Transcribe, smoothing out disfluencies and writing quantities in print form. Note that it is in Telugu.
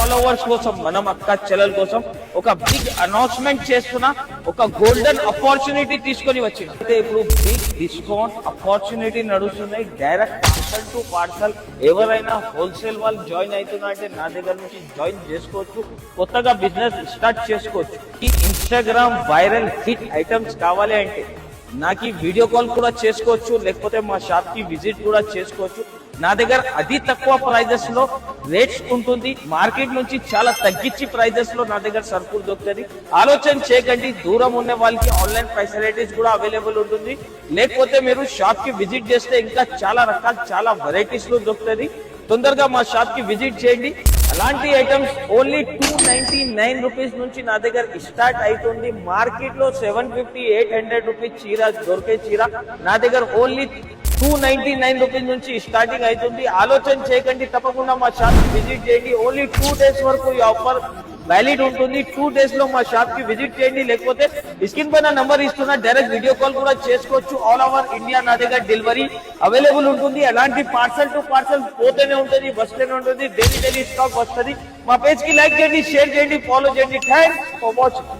ఫాలోవర్స్ కోసం, మనం అక్క చెల్లెల కోసం ఒక బిగ్ అనౌన్స్మెంట్ చేస్తున్నా, ఒక గోల్డెన్ ఆపర్చునిటీ తీసుకొని వచ్చిన. అయితే ఇప్పుడు బిగ్ డిస్కౌంట్ ఆపర్చునిటీ నడుస్తున్నాయి. డైరెక్ట్ పార్సల్ టు పార్సల్ ఎవరైనా హోల్సేల్ వాళ్ళు జాయిన్ అవుతున్నా అంటే నా దగ్గర నుంచి జాయిన్ చేసుకోవచ్చు. కొత్తగా బిజినెస్ స్టార్ట్ చేసుకోవచ్చు. ఈ ఇన్స్టాగ్రామ్ వైరల్ హిట్ ఐటమ్స్ కావాలి అంటే నాకు వీడియో కాల్ కూడా చేసుకోవచ్చు, లేకపోతే మా షాప్ కి విజిట్ కూడా చేసుకోవచ్చు. నా దగ్గర అతి తక్కువ ప్రైజెస్ లో రేట్స్ ఉంటుంది. మార్కెట్ నుంచి చాలా తగ్గించి ప్రైజెస్ లో నా దగ్గర సరుకులు దొరుకుతుంది. ఆలోచన చేయకండి. దూరం ఉన్న వాళ్ళకి ఆన్లైన్ ఫెసిలిటీస్ కూడా అవైలబుల్ ఉంటుంది. లేకపోతే మీరు షాప్ కి విజిట్ చేస్తే ఇంకా చాలా రకాల చాలా వెరైటీస్ లో దొరుకుతుంది. తొందరగా మా షాప్ కి విజిట్ చేయండి. అలాంటి ఐటమ్స్ ఓన్లీ 299 రూపీస్ నుంచి నా దగ్గర స్టార్ట్ అవుతుంది. మార్కెట్ లో 750-800 రూపీస్ చీర దొరికే చీర నా దగ్గర ఓన్లీ 299 రూపీస్ నుంచి స్టార్టింగ్ అవుతుంది. ఆలోచన చేయకండి, తప్పకుండా మా షాప్ కి విజిట్ చేయండి. ఓన్లీ 2 days వరకు ఈ ఆఫర్ వ్యాలిడ్ ఉంటుంది. 2 days లో మా షాప్ కి విజిట్ చేయండి. లేకపోతే స్క్రీన్ పైన నంబర్ ఇస్తున్నా, డైరెక్ట్ వీడియో కాల్ కూడా చేసుకోవచ్చు. ఆల్ ఓవర్ ఇండియా నా దగ్గర డెలివరీ అవైలబుల్ ఉంటుంది. అలాంటి పార్సల్ టు పార్సల్ పోతూనే ఉంటుంది, వస్తూనే ఉంటుంది. డైలీ స్టాక్ వస్తుంది. మా పేజ్ కి లైక్ చేయండి, షేర్ చేయండి, ఫాలో చేయండి. Thanks for watching.